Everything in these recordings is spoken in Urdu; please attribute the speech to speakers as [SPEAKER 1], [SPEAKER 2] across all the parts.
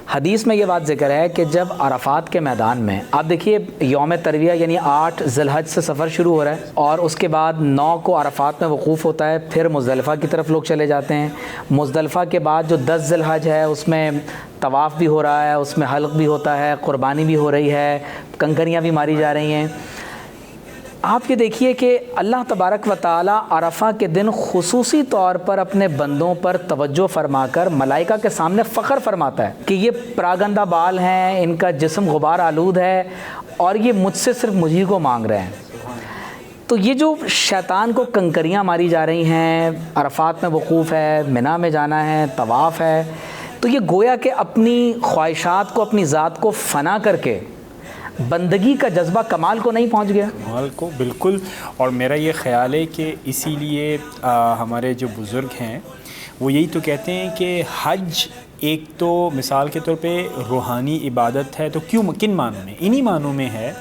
[SPEAKER 1] حدیث میں یہ بات ذکر ہے کہ جب عرفات کے میدان میں آپ دیکھیے یوم ترویہ یعنی 8 ذی الحج سے سفر شروع ہو رہا ہے اور اس کے بعد 9 کو عرفات میں وقوف ہوتا ہے، پھر مزدلفہ کی طرف لوگ چلے جاتے ہیں۔ مزدلفہ کے بعد جو 10 ذی الحج ہے اس میں طواف بھی ہو رہا ہے، اس میں حلق بھی ہوتا ہے، قربانی بھی ہو رہی ہے، کنکریاں بھی ماری جا رہی ہیں۔ آپ یہ دیکھیے کہ اللہ تبارک و تعالی عرفہ کے دن خصوصی طور پر اپنے بندوں پر توجہ فرما کر ملائکہ کے سامنے فخر فرماتا ہے کہ یہ پراگندہ بال ہیں، ان کا جسم غبار آلود ہے اور یہ مجھ سے صرف مجھے کو مانگ رہے ہیں۔ تو یہ جو شیطان کو کنکریاں ماری جا رہی ہیں، عرفات میں وقوف ہے، منی میں جانا ہے، طواف ہے، تو یہ گویا کہ اپنی خواہشات کو، اپنی ذات کو فنا کر کے بندگی کا جذبہ کمال کو نہیں پہنچ گیا؟
[SPEAKER 2] کمال کو بالکل۔ اور میرا یہ خیال ہے کہ اسی لیے ہمارے جو بزرگ ہیں وہ یہی تو کہتے ہیں کہ حج ایک تو مثال کے طور پہ روحانی عبادت ہے، تو کن معنوں میں؟ انہی معنوں میں ہے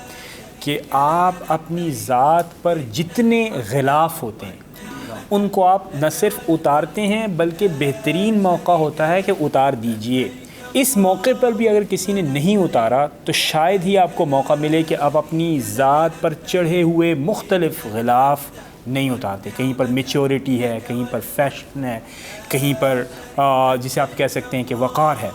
[SPEAKER 2] کہ آپ اپنی ذات پر جتنے غلاف ہوتے ہیں ان کو آپ نہ صرف اتارتے ہیں بلکہ بہترین موقع ہوتا ہے کہ اتار دیجئے۔ اس موقع پر بھی اگر کسی نے نہیں اتارا تو شاید ہی آپ کو موقع ملے کہ آپ اپنی ذات پر چڑھے ہوئے مختلف غلاف نہیں اتارتے۔ کہیں پر میچورٹی ہے، کہیں پر فیشن ہے، کہیں پر جسے آپ کہہ سکتے ہیں کہ وقار ہے۔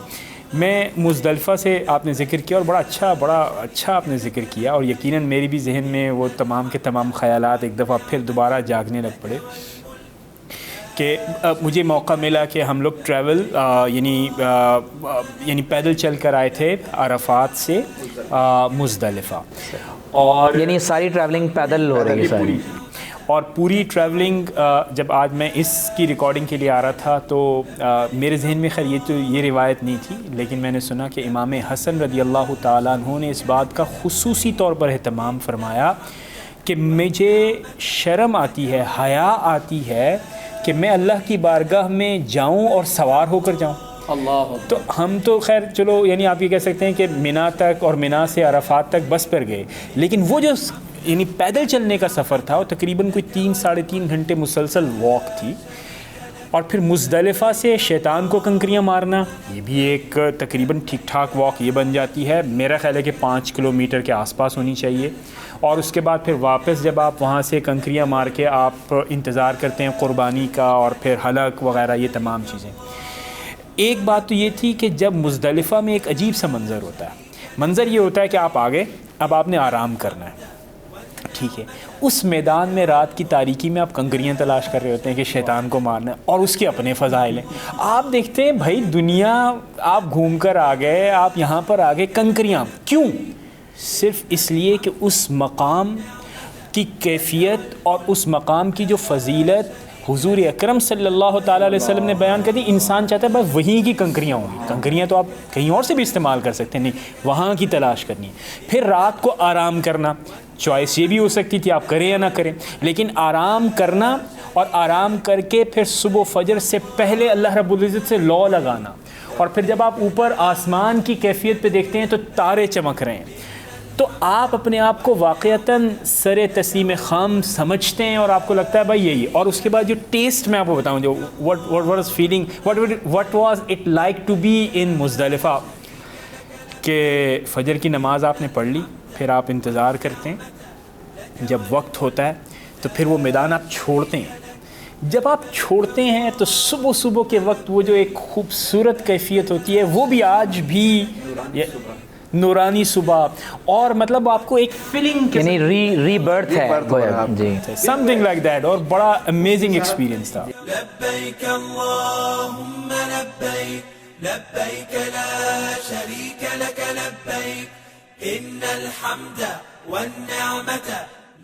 [SPEAKER 2] میں مزدلفہ سے آپ نے ذکر کیا اور بڑا اچھا آپ نے ذکر کیا، اور یقیناً میری بھی ذہن میں وہ تمام کے تمام خیالات ایک دفعہ پھر دوبارہ جاگنے لگ پڑے کہ مجھے موقع ملا کہ ہم لوگ ٹریول یعنی پیدل چل کر آئے تھے عرفات سے مزدلفہ، اور
[SPEAKER 1] یعنی ساری ٹریولنگ پیدل ہو رہی ہے ساری،
[SPEAKER 2] اور پوری ٹریولنگ جب آج میں اس کی ریکارڈنگ کے لیے آ رہا تھا تو میرے ذہن میں خیر یہ روایت نہیں تھی، لیکن میں نے سنا کہ امام حسن رضی اللہ تعالیٰ عنہ نے اس بات کا خصوصی طور پر اہتمام فرمایا کہ مجھے شرم آتی ہے، حیا آتی ہے کہ میں اللہ کی بارگاہ میں جاؤں اور سوار ہو کر جاؤں۔ اللہ تو ہم تو خیر چلو یعنی آپ یہ کہہ سکتے ہیں کہ منی تک اور منی سے عرفات تک بس پر گئے، لیکن وہ جو یعنی پیدل چلنے کا سفر تھا وہ تقریباً کوئی 3-3.5 گھنٹے مسلسل واک تھی، اور پھر مزدلفہ سے شیطان کو کنکریاں مارنا یہ بھی ایک تقریباً ٹھیک ٹھاک واک یہ بن جاتی ہے، میرا خیال ہے کہ 5 کلومیٹر کے آس پاس ہونی چاہیے، اور اس کے بعد پھر واپس جب آپ وہاں سے کنکریاں مار کے آپ انتظار کرتے ہیں قربانی کا اور پھر حلق وغیرہ یہ تمام چیزیں۔ ایک بات تو یہ تھی کہ جب مزدلفہ میں ایک عجیب سا منظر ہوتا ہے، منظر یہ ہوتا ہے کہ آپ آگے اب آپ نے آرام کرنا ہے، ٹھیک ہے، اس میدان میں رات کی تاریکی میں آپ کنکریاں تلاش کر رہے ہوتے ہیں کہ شیطان کو مارنا ہے، اور اس کے اپنے فضائل ہیں۔ آپ دیکھتے ہیں بھائی دنیا آپ گھوم کر آ گئے، آپ یہاں پر آ گئے، کنکریاں کیوں؟ صرف اس لیے کہ اس مقام کی کیفیت اور اس مقام کی جو فضیلت حضور اکرم صلی اللہ تعالیٰ علیہ وسلم نے بیان کر دی، انسان چاہتا ہے بس وہیں کی کنکریاں ہوں گی، کنکریاں تو آپ کہیں اور سے بھی استعمال کر سکتے ہیں، نہیں وہاں کی تلاش کرنی ہے۔ پھر رات کو آرام کرنا، چوائس یہ بھی ہو سکتی تھی آپ کریں یا نہ کریں، لیکن آرام کرنا اور آرام کر کے پھر صبح فجر سے پہلے اللہ رب العزت سے لو لگانا، اور پھر جب آپ اوپر آسمان کی کیفیت پہ دیکھتے ہیں تو تارے چمک رہے ہیں، تو آپ اپنے آپ کو واقعتاً سر تسلیم خام سمجھتے ہیں اور آپ کو لگتا ہے بھائی یہی۔ اور اس کے بعد جو ٹیسٹ میں آپ کو بتاؤں جو what was it like to be in مزدلفہ، کہ فجر کی نماز آپ نے پڑھ لی، پھر آپ انتظار کرتے ہیں، جب وقت ہوتا ہے تو پھر وہ میدان آپ چھوڑتے ہیں، جب آپ چھوڑتے ہیں تو صبح کے وقت وہ جو ایک خوبصورت کیفیت ہوتی ہے وہ بھی آج بھی نورانی صبح، اور مطلب آپ کو ایک فیلنگ
[SPEAKER 1] یعنی ری برتھ ہے جی،
[SPEAKER 2] سم تھنگ لائک دیٹ، اور بڑا امیزنگ ایکسپیرینس تھا۔
[SPEAKER 3] لبیک اللہم لبیک لبیک لا شریک لک لبیک ان الحمد والنعمت